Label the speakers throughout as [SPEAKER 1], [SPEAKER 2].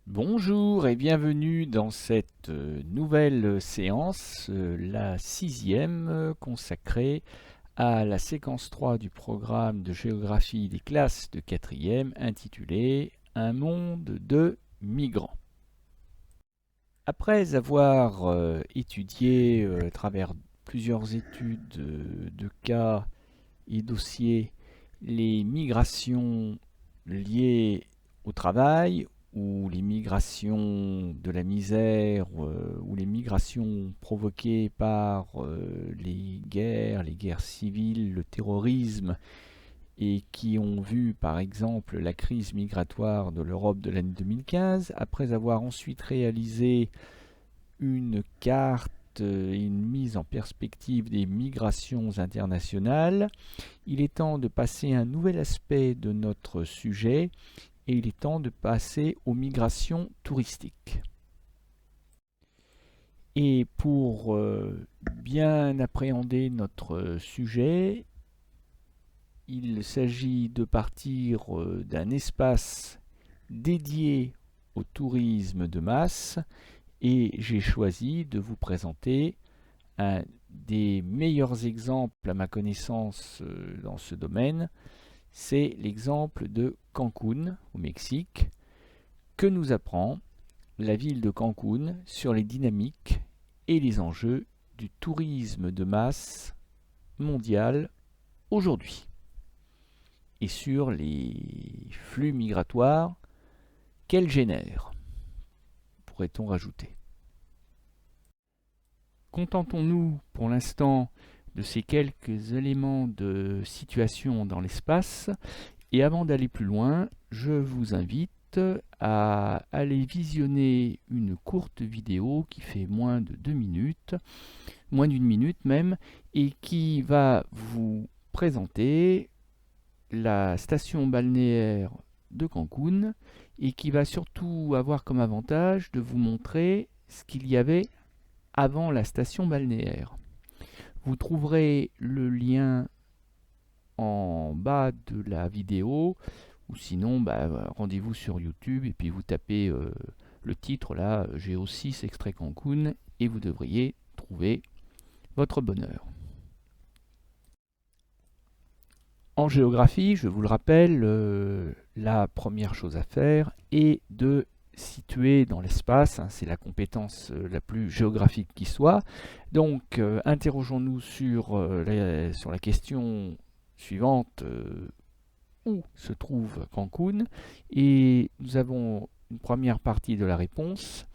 [SPEAKER 1] Bonjour et bienvenue dans cette nouvelle séance, la sixième, consacrée à la séquence 3 du programme de géographie des classes de quatrième intitulée Un monde de migrants. Après avoir étudié à travers plusieurs études de cas et dossiers les migrations liées au travail ou les migrations de la misère ou les migrations provoquées par les guerres civiles, le terrorisme et qui ont vu par exemple la crise migratoire de l'Europe de l'année 2015, après avoir ensuite réalisé une carte et une mise en perspective des migrations internationales, il est temps de passer à un nouvel aspect de notre sujet et il est temps de passer aux migrations touristiques. Et pour bien appréhender notre sujet, il s'agit de partir d'un espace dédié au tourisme de masse et j'ai choisi de vous présenter un des meilleurs exemples à ma connaissance dans ce domaine, c'est l'exemple de Cancún au Mexique, que nous apprend la ville de Cancún sur les dynamiques et les enjeux du tourisme de masse mondial aujourd'hui et sur les flux migratoires qu'elle génère, pourrait-on rajouter. Contentons-nous pour l'instant de ces quelques éléments de situation dans l'espace et avant d'aller plus loin, je vous invite à aller visionner une courte vidéo qui fait moins de 2 minutes, moins d'une minute même, et qui va vous présenter la station balnéaire de Cancún et qui va surtout avoir comme avantage de vous montrer ce qu'il y avait avant la station balnéaire. Vous trouverez le lien en bas de la vidéo ou sinon rendez-vous sur YouTube et puis vous tapez le titre là, Géo6 extrait Cancún et vous devriez trouver votre bonheur. En géographie, je vous le rappelle, la première chose à faire est de situer dans l'espace, c'est la compétence la plus géographique qui soit. Donc interrogeons-nous sur la question suivante, où se trouve Cancún, et nous avons une première partie de la réponse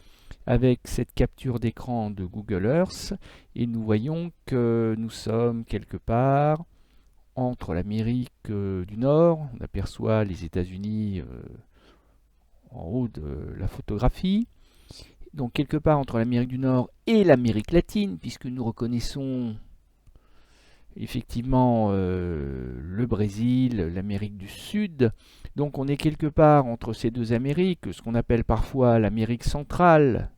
[SPEAKER 1] avec cette capture d'écran de Google Earth et nous voyons que nous sommes quelque part entre l'Amérique du Nord, on aperçoit les États-Unis en haut de la photographie, donc quelque part entre l'Amérique du Nord et l'Amérique latine, puisque nous reconnaissons effectivement le Brésil, l'Amérique du Sud. Donc on est quelque part entre ces deux Amériques, ce qu'on appelle parfois l'Amérique centrale.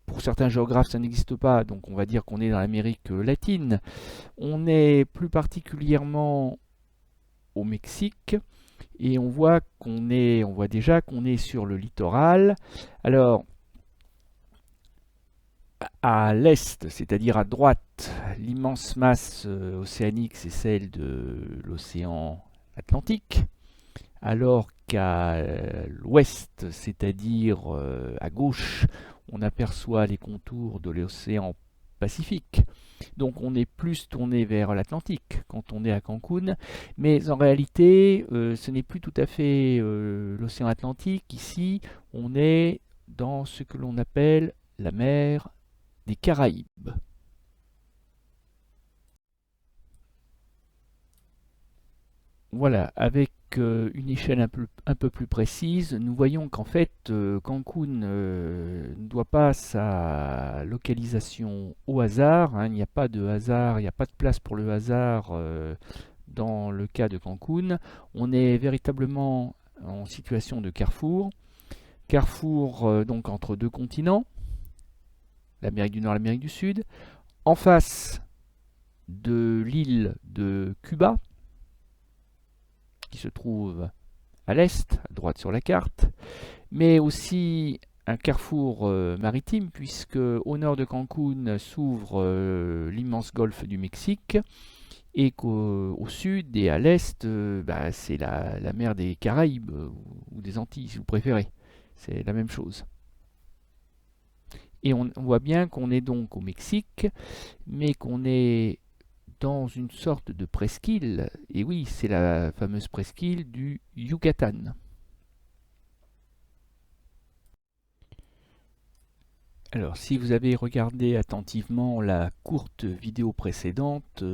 [SPEAKER 1] Pour certains géographes, ça n'existe pas, donc on va dire qu'on est dans l'Amérique latine. On est plus particulièrement au Mexique et on voit déjà qu'on est sur le littoral. Alors, à l'est, c'est-à-dire à droite, l'immense masse océanique, c'est celle de l'océan Atlantique, alors qu'à l'ouest, c'est-à-dire à gauche, on aperçoit les contours de l'océan Pacifique. Donc on est plus tourné vers l'Atlantique quand on est à Cancún, mais en réalité, ce n'est plus tout à fait l'océan Atlantique. Ici, on est dans ce que l'on appelle la mer des Caraïbes. Voilà, avec une échelle un peu plus précise, nous voyons qu'en fait, Cancún ne doit pas sa localisation au hasard. Il n'y a pas de hasard, il n'y a pas de place pour le hasard dans le cas de Cancún. On est véritablement en situation de carrefour. Carrefour donc entre deux continents, l'Amérique du Nord et l'Amérique du Sud. En face de l'île de Cuba, qui se trouve à l'est, à droite sur la carte, mais aussi un carrefour maritime, puisque au nord de Cancun s'ouvre l'immense golfe du Mexique, et qu'au sud et à l'est, c'est la mer des Caraïbes, ou des Antilles, si vous préférez. C'est la même chose. Et on voit bien qu'on est donc au Mexique, mais qu'on est dans une sorte de presqu'île. Et oui, c'est la fameuse presqu'île du Yucatan. Alors, si vous avez regardé attentivement la courte vidéo précédente,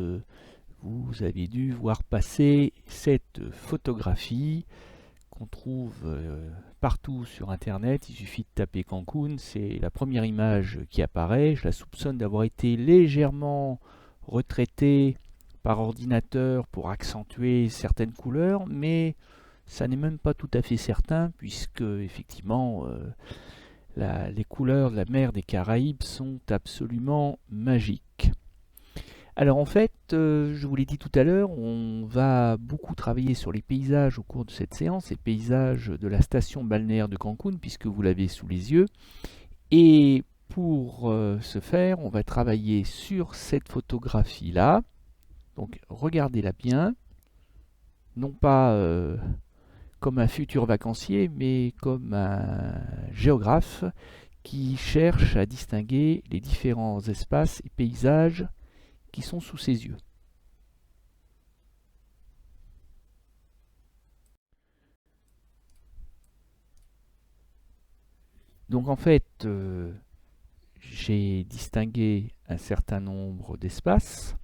[SPEAKER 1] vous avez dû voir passer cette photographie qu'on trouve partout sur internet. Il suffit de taper Cancun, c'est la première image qui apparaît. Je la soupçonne d'avoir été légèrement retraitée par ordinateur pour accentuer certaines couleurs, mais ça n'est même pas tout à fait certain, puisque effectivement les couleurs de la mer des Caraïbes sont absolument magiques. Alors en fait, je vous l'ai dit tout à l'heure, on va beaucoup travailler sur les paysages au cours de cette séance, les paysages de la station balnéaire de Cancun, puisque vous l'avez sous les yeux. Et pour ce faire, on va travailler sur cette photographie-là. Donc regardez-la bien, non pas comme un futur vacancier, mais comme un géographe qui cherche à distinguer les différents espaces et paysages qui sont sous ses yeux. Donc en fait, j'ai distingué un certain nombre d'espaces.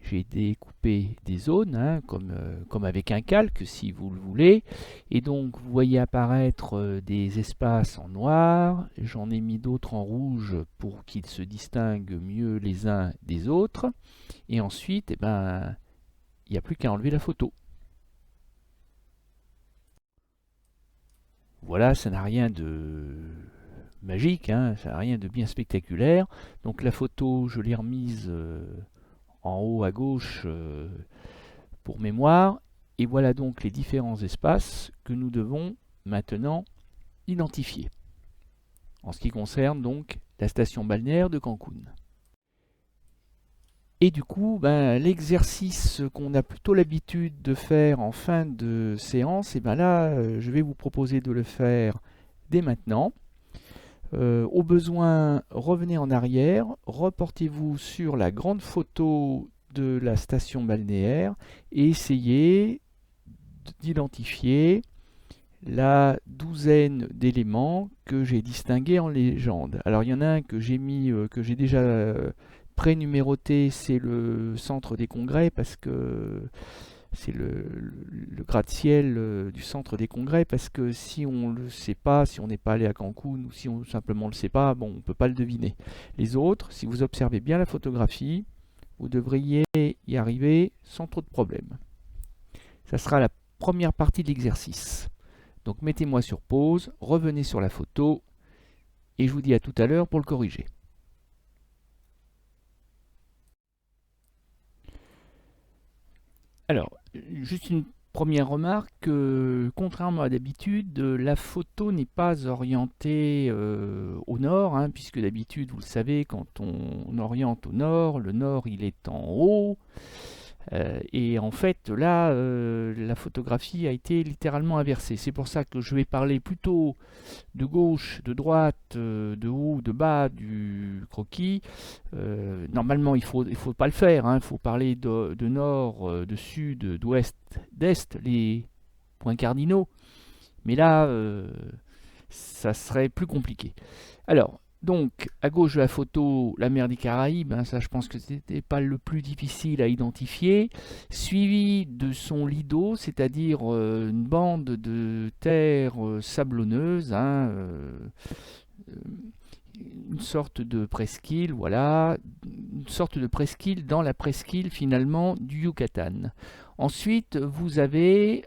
[SPEAKER 1] J'ai découpé des zones, hein, comme avec un calque, si vous le voulez. Et donc, vous voyez apparaître des espaces en noir. J'en ai mis d'autres en rouge pour qu'ils se distinguent mieux les uns des autres. Et ensuite, il n'y a plus qu'à enlever la photo. Voilà, ça n'a rien de magique, hein, ça n'a rien de bien spectaculaire. Donc la photo, je l'ai remise en haut à gauche pour mémoire. Et voilà donc les différents espaces que nous devons maintenant identifier. En ce qui concerne donc la station balnéaire de Cancun. Et du coup, l'exercice qu'on a plutôt l'habitude de faire en fin de séance, et là, je vais vous proposer de le faire dès maintenant. Au besoin, revenez en arrière, reportez-vous sur la grande photo de la station balnéaire et essayez d'identifier la douzaine d'éléments que j'ai distingués en légende. Alors il y en a un que j'ai mis, que j'ai déjà prénuméroté, c'est le centre des congrès, parce que c'est le gratte-ciel du centre des congrès, parce que si on ne le sait pas, si on n'est pas allé à Cancun, ou si on simplement ne le sait pas, bon, on ne peut pas le deviner. Les autres, si vous observez bien la photographie, vous devriez y arriver sans trop de problèmes. Ça sera la première partie de l'exercice. Donc mettez-moi sur pause, revenez sur la photo, et je vous dis à tout à l'heure pour le corriger. Alors, juste une première remarque, contrairement à d'habitude, la photo n'est pas orientée au nord, hein, puisque d'habitude, vous le savez, quand on oriente au nord, le nord il est en haut, et en fait là, la photographie a été littéralement inversée. C'est pour ça que je vais parler plutôt de gauche, de droite, de haut, de bas du croquis. Normalement, il faut pas le faire, hein. Il faut parler de nord, de sud, d'ouest, d'est, les points cardinaux. Mais là, ça serait plus compliqué. Alors, donc, à gauche de la photo, la mer des Caraïbes, hein, ça je pense que c'était pas le plus difficile à identifier, suivi de son lit d'eau, c'est-à-dire une bande de terre sablonneuse, hein, une sorte de presqu'île, voilà, une sorte de presqu'île dans la presqu'île finalement du Yucatan. Ensuite, vous avez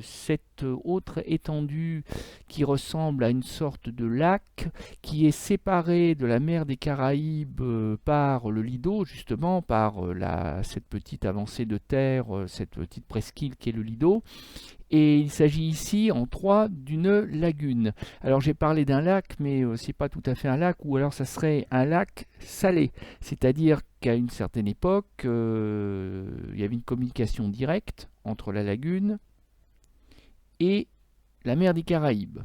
[SPEAKER 1] cette autre étendue qui ressemble à une sorte de lac qui est séparée de la mer des Caraïbes par le Lido, justement, par cette petite avancée de terre, cette petite presqu'île qui est le Lido. Et il s'agit ici en 3 d'une lagune. Alors j'ai parlé d'un lac, mais c'est pas tout à fait un lac, ou alors ça serait un lac salé. C'est-à-dire qu'à une certaine époque, il y avait une communication directe entre la lagune et la mer des Caraïbes.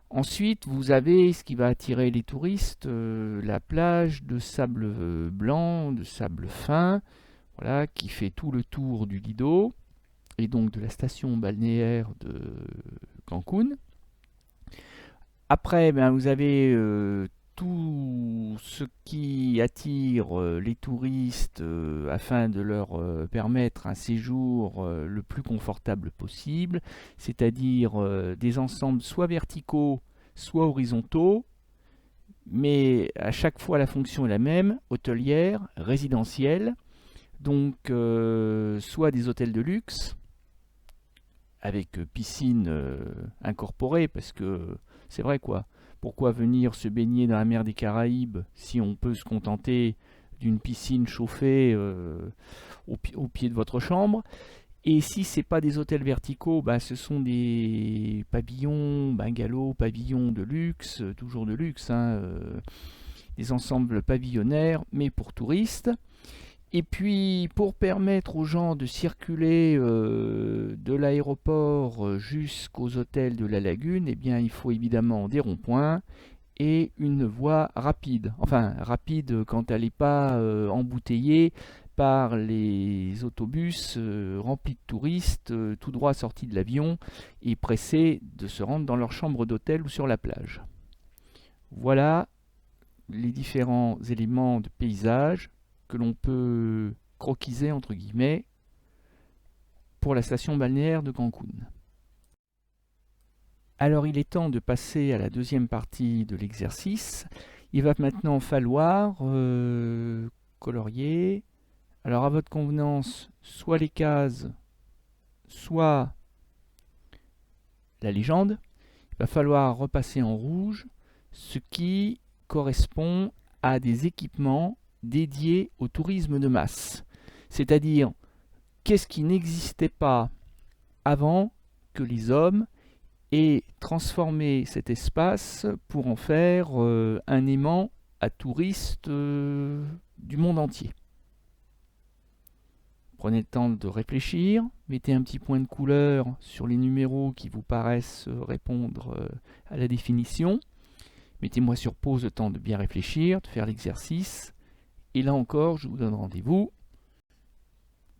[SPEAKER 1] Ensuite, vous avez ce qui va attirer les touristes, la plage de sable blanc, de sable fin, voilà, qui fait tout le tour du Lido et donc de la station balnéaire de Cancun. Après, ben, vous avez tout ce qui attire les touristes afin de leur permettre un séjour le plus confortable possible, c'est-à-dire des ensembles soit verticaux, soit horizontaux, mais à chaque fois la fonction est la même, hôtelière, résidentielle, donc soit des hôtels de luxe, avec piscine incorporée, parce que c'est vrai quoi. Pourquoi venir se baigner dans la mer des Caraïbes si on peut se contenter d'une piscine chauffée au pied de votre chambre? Et si c'est pas des hôtels verticaux, bah, ce sont des pavillons, bungalows, pavillons de luxe, toujours de luxe, hein, des ensembles pavillonnaires, mais pour touristes. Et puis, pour permettre aux gens de circuler de l'aéroport jusqu'aux hôtels de la lagune, eh bien, il faut évidemment des ronds-points et une voie rapide. Enfin, rapide quand elle n'est pas embouteillée par les autobus remplis de touristes, tout droit sortis de l'avion et pressés de se rendre dans leur chambre d'hôtel ou sur la plage. Voilà les différents éléments de paysage que l'on peut croquiser entre guillemets pour la station balnéaire de Cancun. Alors il est temps de passer à la deuxième partie de l'exercice. Il va maintenant falloir colorier. Alors à votre convenance, soit les cases, soit la légende. Il va falloir repasser en rouge ce qui correspond à des équipements dédiés au tourisme de masse. C'est-à-dire, qu'est-ce qui n'existait pas avant que les hommes aient transformé cet espace pour en faire un aimant à touristes du monde entier. Prenez le temps de réfléchir, mettez un petit point de couleur sur les numéros qui vous paraissent répondre à la définition. Mettez-moi sur pause le temps de bien réfléchir, de faire l'exercice. Et là encore, je vous donne rendez-vous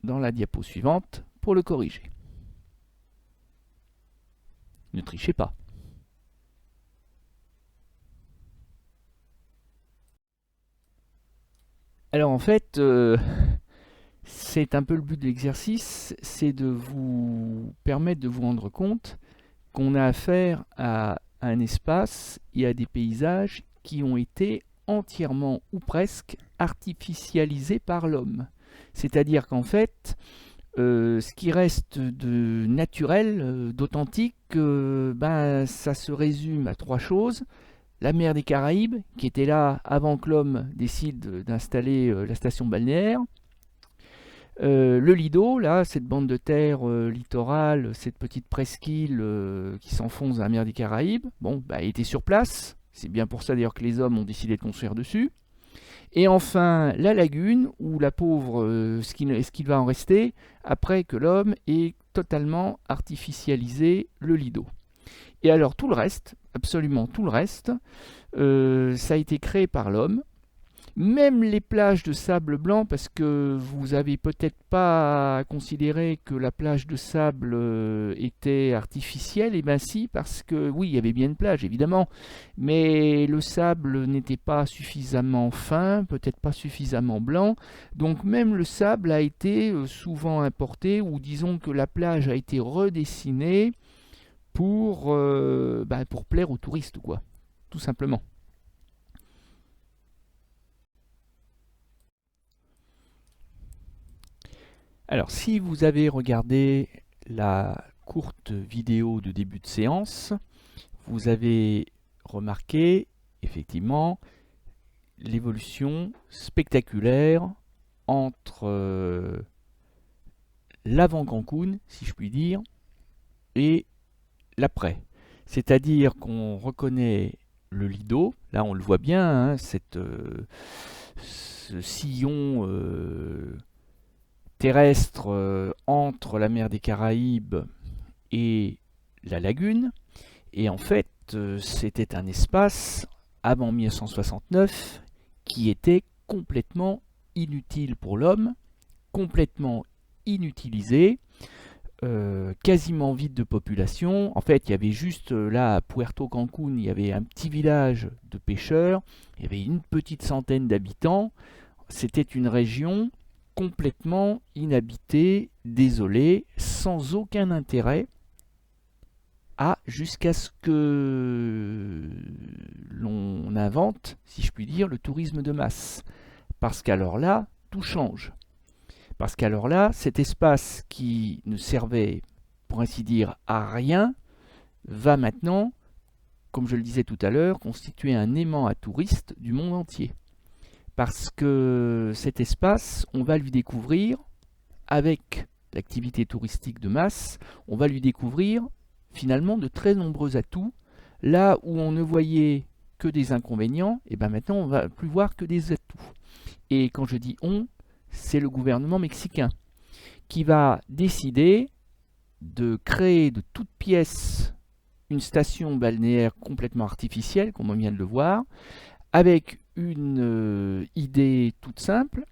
[SPEAKER 1] dans la diapo suivante pour le corriger. Ne trichez pas. Alors en fait, c'est un peu le but de l'exercice, c'est de vous permettre de vous rendre compte qu'on a affaire à un espace et à des paysages qui ont été entièrement ou presque artificialisés par l'homme. C'est-à-dire qu'en fait, ce qui reste de naturel, d'authentique, ben, ça se résume à 3 choses. La mer des Caraïbes, qui était là avant que l'homme décide d'installer la station balnéaire. Le Lido, là, cette bande de terre littorale, cette petite presqu'île qui s'enfonce dans la mer des Caraïbes, bon, bah, elle était sur place. C'est bien pour ça d'ailleurs que les hommes ont décidé de construire dessus. Et enfin, la lagune, où la pauvre, ce qu'il va en rester, après que l'homme ait totalement artificialisé le Lido. Et alors tout le reste, absolument tout le reste, ça a été créé par l'homme. Même les plages de sable blanc, parce que vous avez peut-être pas considéré que la plage de sable était artificielle, et bien si, parce que oui, il y avait bien une plage évidemment, mais le sable n'était pas suffisamment fin, peut-être pas suffisamment blanc, donc même le sable a été souvent importé, ou disons que la plage a été redessinée pour plaire aux touristes, quoi, tout simplement. Alors, si vous avez regardé la courte vidéo de début de séance, vous avez remarqué effectivement l'évolution spectaculaire entre l'avant Cancun, si je puis dire, et l'après. C'est-à-dire qu'on reconnaît le Lido, là on le voit bien, hein, ce sillon terrestre entre la mer des Caraïbes et la lagune. Et en fait, c'était un espace, avant 1969, qui était complètement inutile pour l'homme, complètement inutilisé, quasiment vide de population. En fait, il y avait juste là à Puerto Cancún, il y avait un petit village de pêcheurs, il y avait une petite centaine d'habitants. C'était une région complètement inhabitée, désolée, sans aucun intérêt, jusqu'à ce que l'on invente, si je puis dire, le tourisme de masse. Parce qu'alors là, tout change. Parce qu'alors là, cet espace qui ne servait, pour ainsi dire, à rien, va maintenant, comme je le disais tout à l'heure, constituer un aimant à touristes du monde entier. Parce que cet espace, on va lui découvrir, avec l'activité touristique de masse, on va lui découvrir finalement de très nombreux atouts. Là où on ne voyait que des inconvénients, et bien maintenant on ne va plus voir que des atouts. Et quand je dis on, c'est le gouvernement mexicain qui va décider de créer de toutes pièces une station balnéaire complètement artificielle, comme on vient de le voir, avec une idée toute simple,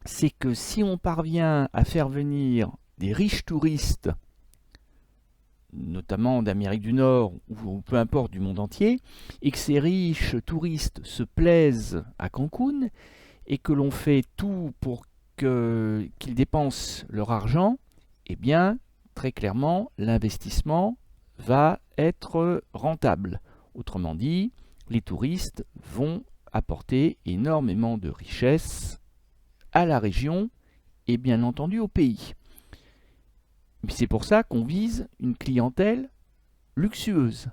[SPEAKER 1] c'est que si on parvient à faire venir des riches touristes, notamment d'Amérique du Nord ou peu importe du monde entier, et que ces riches touristes se plaisent à Cancún, et que l'on fait tout pour qu'ils dépensent leur argent, eh bien, très clairement, l'investissement va être rentable. Autrement dit, les touristes vont apporter énormément de richesses à la région et bien entendu au pays. C'est pour ça qu'on vise une clientèle luxueuse.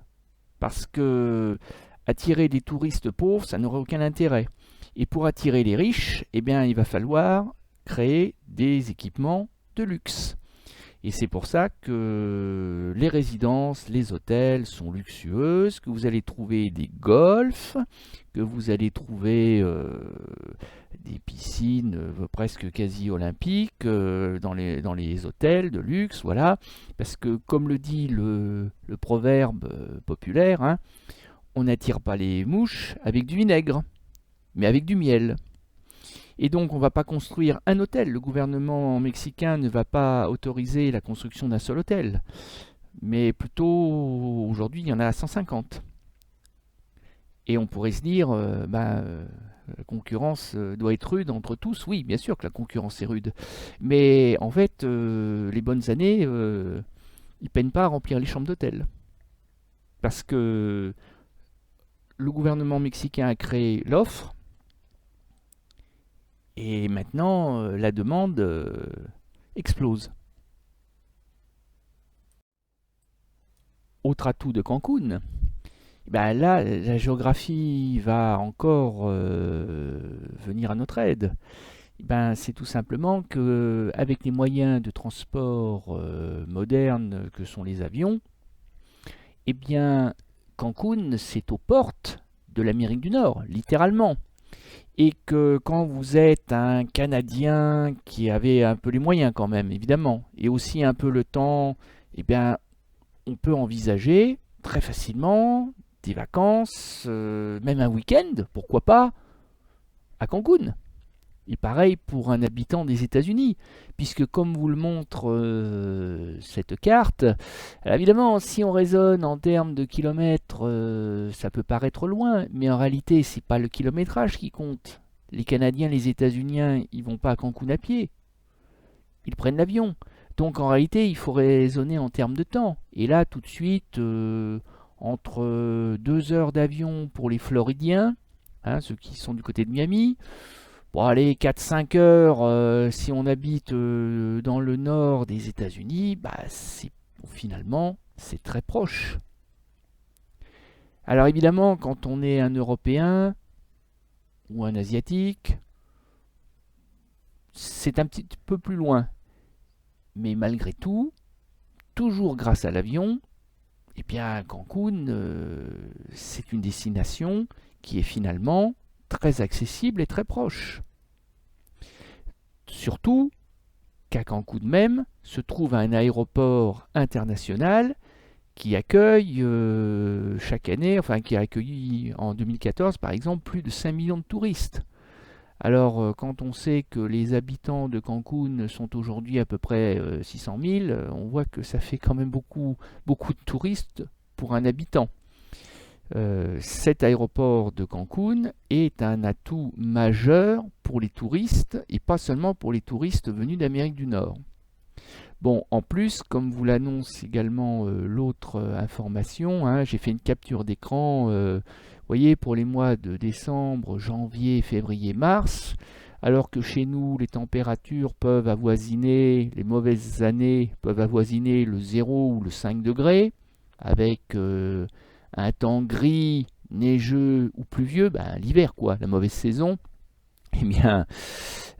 [SPEAKER 1] Parce que attirer des touristes pauvres, ça n'aurait aucun intérêt. Et pour attirer les riches, eh bien, il va falloir créer des équipements de luxe. Et c'est pour ça que les résidences, les hôtels sont luxueuses, que vous allez trouver des golfs, que vous allez trouver des piscines presque quasi olympiques dans les hôtels de luxe, voilà. Parce que comme le dit le proverbe populaire, hein, on n'attire pas les mouches avec du vinaigre, mais avec du miel. Et donc on ne va pas construire un hôtel. Le gouvernement mexicain ne va pas autoriser la construction d'un seul hôtel. Mais plutôt, aujourd'hui, il y en a 150. Et on pourrait se dire, la concurrence doit être rude entre tous. Oui, bien sûr que la concurrence est rude. Mais en fait, les bonnes années, ils ne peinent pas à remplir les chambres d'hôtel. Parce que le gouvernement mexicain a créé l'offre. Et maintenant, la demande explose. Autre atout de Cancún, ben là, la géographie va encore venir à notre aide. Ben, c'est tout simplement que avec les moyens de transport modernes que sont les avions, eh bien, Cancún, c'est aux portes de l'Amérique du Nord, littéralement. Et que quand vous êtes un Canadien qui avait un peu les moyens quand même, évidemment, et aussi un peu le temps, eh bien, on peut envisager très facilement des vacances, même un week-end, pourquoi pas, à Cancún. Et pareil pour un habitant des États-Unis, puisque comme vous le montre cette carte, évidemment, si on raisonne en termes de kilomètres, ça peut paraître loin, mais en réalité, c'est pas le kilométrage qui compte. Les Canadiens, les États-Uniens, ils vont pas à Cancún à pied, ils prennent l'avion. Donc en réalité, il faut raisonner en termes de temps. Et là, tout de suite, entre 2 heures d'avion pour les Floridiens, hein, ceux qui sont du côté de Miami, bon, allez, 4-5 heures si on habite dans le nord des États-Unis, finalement, c'est très proche. Alors évidemment, quand on est un Européen ou un Asiatique, c'est un petit peu plus loin. Mais malgré tout, toujours grâce à l'avion, eh bien Cancun, c'est une destination qui est finalement très accessible et très proche. Surtout qu'à Cancun même se trouve un aéroport international qui accueille chaque année, enfin qui a accueilli en 2014 par exemple plus de 5 millions de touristes. Alors quand on sait que les habitants de Cancun sont aujourd'hui à peu près 600 000, on voit que ça fait quand même beaucoup, beaucoup de touristes pour un habitant. Cet aéroport de Cancun est un atout majeur pour les touristes et pas seulement pour les touristes venus d'Amérique du Nord. Bon, en plus, comme vous l'annonce également l'autre information, hein, j'ai fait une capture d'écran, vous voyez, pour les mois de décembre, janvier, février, mars, alors que chez nous, les températures peuvent avoisiner, les mauvaises années peuvent avoisiner le 0 ou le 5 degrés, avec un temps gris, neigeux ou pluvieux, ben, l'hiver quoi, la mauvaise saison, eh bien,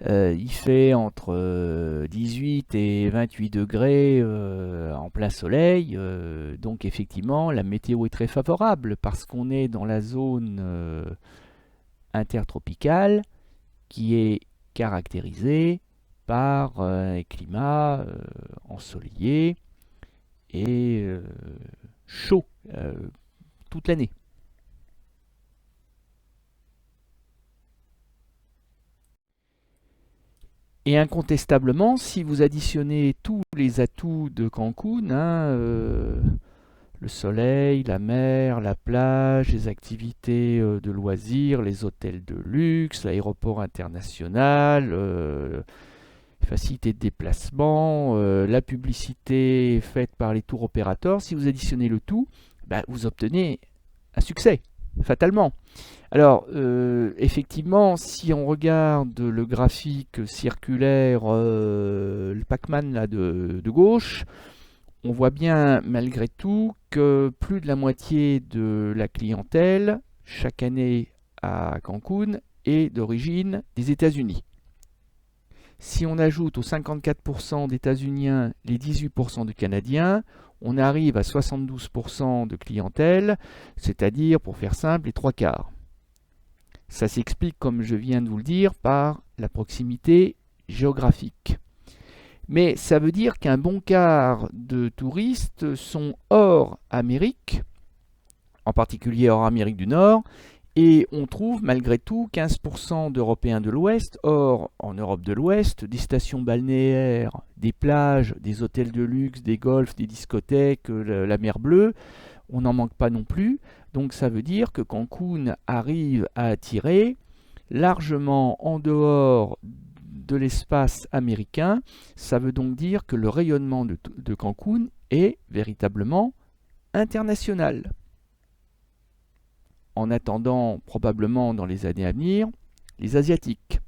[SPEAKER 1] il fait entre 18 et 28 degrés en plein soleil, donc effectivement la météo est très favorable parce qu'on est dans la zone intertropicale qui est caractérisée par un climat ensoleillé et chaud toute l'année. Et incontestablement, si vous additionnez tous les atouts de Cancun, hein, le soleil, la mer, la plage, les activités de loisirs, les hôtels de luxe, l'aéroport international, les facilités de déplacement, la publicité faite par les tours opérateurs, si vous additionnez le tout, bah, vous obtenez un succès, fatalement. Alors, effectivement, si on regarde le graphique circulaire, le Pac-Man là, de gauche, on voit bien malgré tout que plus de la moitié de la clientèle chaque année à Cancun est d'origine des États-Unis. Si on ajoute aux 54% d'États-Uniens les 18% de Canadiens, on arrive à 72% de clientèle, c'est-à-dire, pour faire simple, les trois quarts. Ça s'explique, comme je viens de vous le dire, par la proximité géographique. Mais ça veut dire qu'un bon quart de touristes sont hors Amérique, en particulier hors Amérique du Nord, et on trouve malgré tout 15% d'Européens de l'Ouest. Or, en Europe de l'Ouest, des stations balnéaires, des plages, des hôtels de luxe, des golfs, des discothèques, la mer Bleue, on n'en manque pas non plus. Donc ça veut dire que Cancun arrive à attirer largement en dehors de l'espace américain. Ça veut donc dire que le rayonnement de Cancun est véritablement international. En attendant, probablement dans les années à venir, les Asiatiques.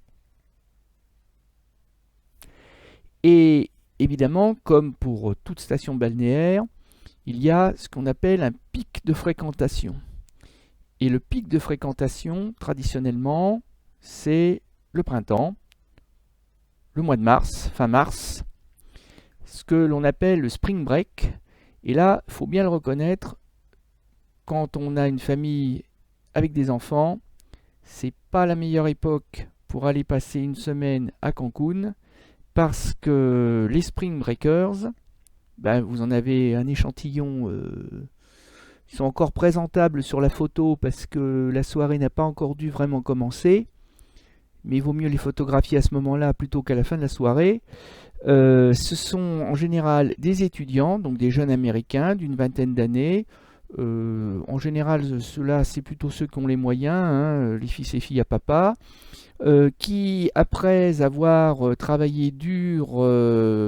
[SPEAKER 1] Et évidemment, comme pour toute station balnéaire, il y a ce qu'on appelle un pic de fréquentation. Et le pic de fréquentation, traditionnellement, c'est le printemps, le mois de mars, fin mars, ce que l'on appelle le spring break. Et là, il faut bien le reconnaître, quand on a une famille avec des enfants, c'est pas la meilleure époque pour aller passer une semaine à Cancun, parce que les spring breakers, ben, vous en avez un échantillon, ils sont encore présentables sur la photo parce que la soirée n'a pas encore dû vraiment commencer, mais il vaut mieux les photographier à ce moment-là plutôt qu'à la fin de la soirée. Ce sont en général des étudiants, donc des jeunes américains d'une vingtaine d'années. En général, ceux-là, c'est plutôt ceux qui ont les moyens, hein, les fils et filles à papa, qui, après avoir travaillé dur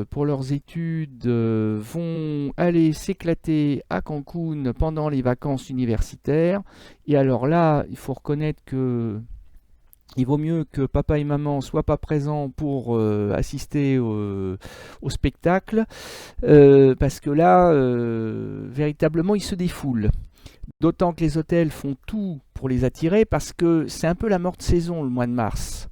[SPEAKER 1] pour leurs études, vont aller s'éclater à Cancun pendant les vacances universitaires. Et alors là, il faut reconnaître que il vaut mieux que papa et maman soient pas présents pour assister au spectacle, parce que là, véritablement, ils se défoulent. D'autant que les hôtels font tout pour les attirer, parce que c'est un peu la morte saison le mois de mars.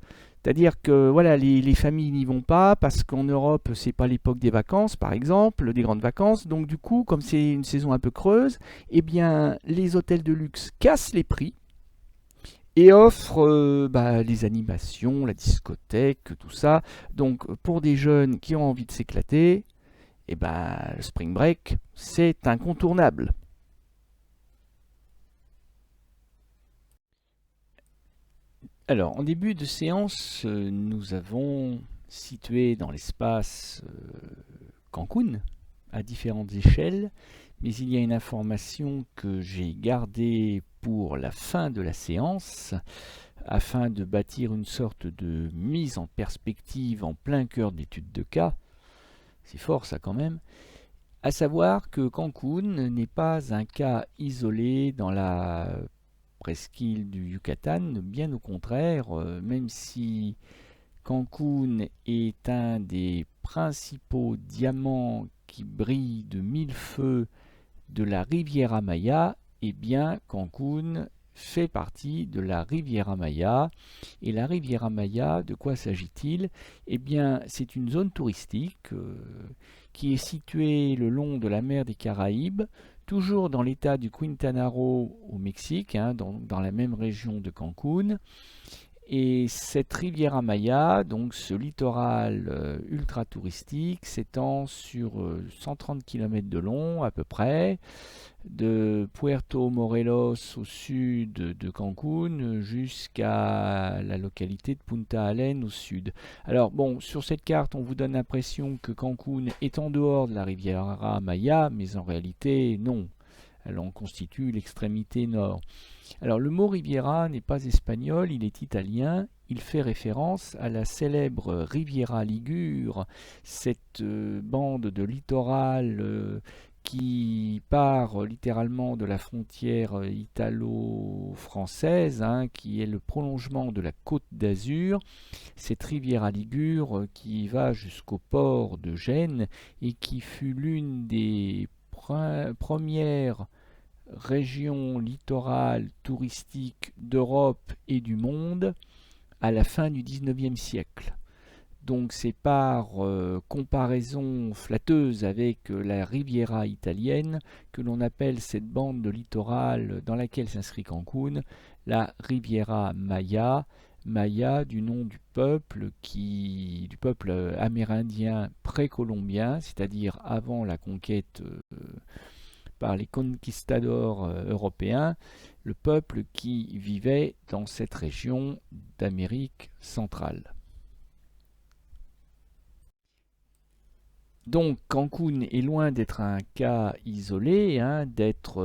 [SPEAKER 1] C'est-à-dire que voilà, les familles n'y vont pas parce qu'en Europe, c'est pas l'époque des vacances, par exemple, des grandes vacances. Donc du coup, comme c'est une saison un peu creuse, eh bien, les hôtels de luxe cassent les prix et offrent les animations, la discothèque, tout ça. Donc pour des jeunes qui ont envie de s'éclater, eh ben, le Spring Break, c'est incontournable. Alors, en début de séance, nous avons situé dans l'espace Cancun à différentes échelles, mais il y a une information que j'ai gardée pour la fin de la séance, afin de bâtir une sorte de mise en perspective en plein cœur d'études de cas. C'est fort ça quand même. À savoir que Cancun n'est pas un cas isolé dans la presqu'île du Yucatan, bien au contraire, même si Cancun est un des principaux diamants qui brillent de mille feux de la Riviera Maya, eh bien Cancun fait partie de la Riviera Maya. Et la Riviera Maya, de quoi s'agit-il? Eh bien, c'est une zone touristique qui est située le long de la mer des Caraïbes, toujours dans l'état du Quintana Roo au Mexique, hein, dans la même région de Cancun. Et cette Riviera Maya, donc ce littoral ultra touristique, s'étend sur 130 km de long à peu près, de Puerto Morelos au sud de Cancun jusqu'à la localité de Punta Allen au sud. Alors bon, sur cette carte, on vous donne l'impression que Cancun est en dehors de la Riviera Maya, mais en réalité, non. Elle en constitue l'extrémité nord. Alors le mot Riviera n'est pas espagnol, il est italien. Il fait référence à la célèbre Riviera Ligure, cette bande de littoral qui part littéralement de la frontière italo-française, hein, qui est le prolongement de la côte d'Azur. Cette Riviera Ligure qui va jusqu'au port de Gênes et qui fut l'une des premières région littorale touristique d'Europe et du monde à la fin du XIXe siècle. Donc c'est par comparaison flatteuse avec la Riviera italienne que l'on appelle cette bande de littoral dans laquelle s'inscrit Cancun la Riviera Maya, Maya du nom du peuple amérindien précolombien, c'est-à-dire avant la conquête par les conquistadors européens, le peuple qui vivait dans cette région d'Amérique centrale. Donc Cancun est loin d'être un cas isolé, hein, d'être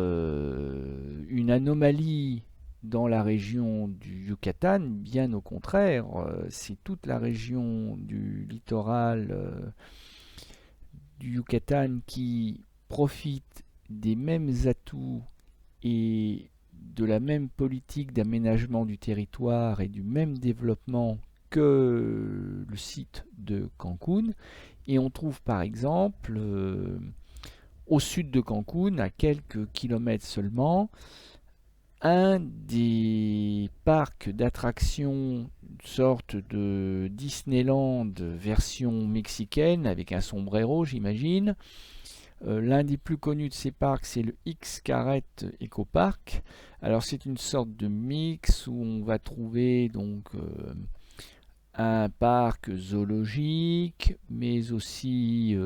[SPEAKER 1] une anomalie dans la région du Yucatan, bien au contraire, c'est toute la région du littoral du Yucatan qui profite des mêmes atouts et de la même politique d'aménagement du territoire et du même développement que le site de Cancun. Et on trouve par exemple au sud de Cancun, à quelques kilomètres seulement, un des parcs d'attractions, une sorte de Disneyland version mexicaine, avec un sombrero j'imagine. L'un des plus connus de ces parcs, c'est le Xcaret Eco Park. Alors c'est une sorte de mix où on va trouver donc un parc zoologique, mais aussi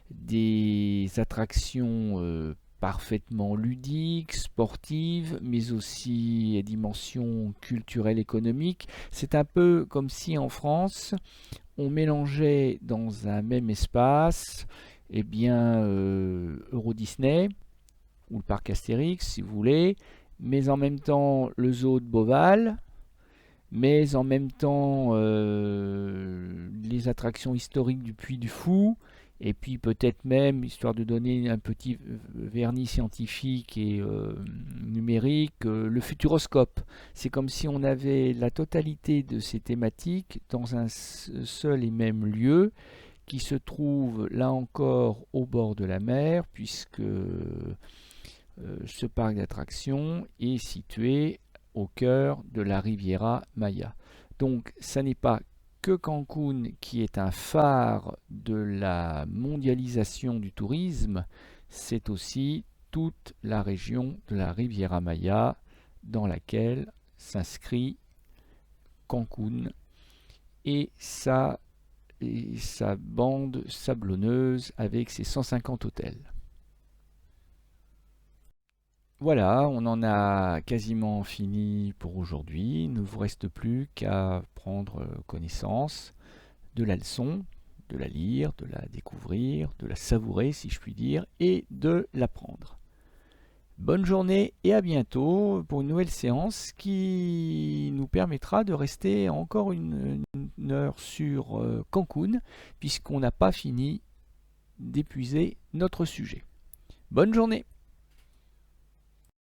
[SPEAKER 1] des attractions parfaitement ludiques, sportives, mais aussi à dimension culturelle, économique. C'est un peu comme si en France, on mélangeait dans un même espace eh bien, Euro Disney, ou le parc Astérix, si vous voulez, mais en même temps le zoo de Beauval, mais en même temps les attractions historiques du Puy du Fou, et puis peut-être même, histoire de donner un petit vernis scientifique et numérique, le Futuroscope. C'est comme si on avait la totalité de ces thématiques dans un seul et même lieu, qui se trouve là encore au bord de la mer, puisque ce parc d'attractions est situé au cœur de la Riviera Maya. Donc ça n'est pas que Cancun qui est un phare de la mondialisation du tourisme, c'est aussi toute la région de la Riviera Maya dans laquelle s'inscrit Cancun et sa bande sablonneuse avec ses 150 hôtels. Voilà, on en a quasiment fini pour aujourd'hui. Il ne vous reste plus qu'à prendre connaissance de la leçon, de la lire, de la découvrir, de la savourer si je puis dire, et de l'apprendre. Bonne journée et à bientôt pour une nouvelle séance qui nous permettra de rester encore une heure sur Cancun puisqu'on n'a pas fini d'épuiser notre sujet. Bonne journée!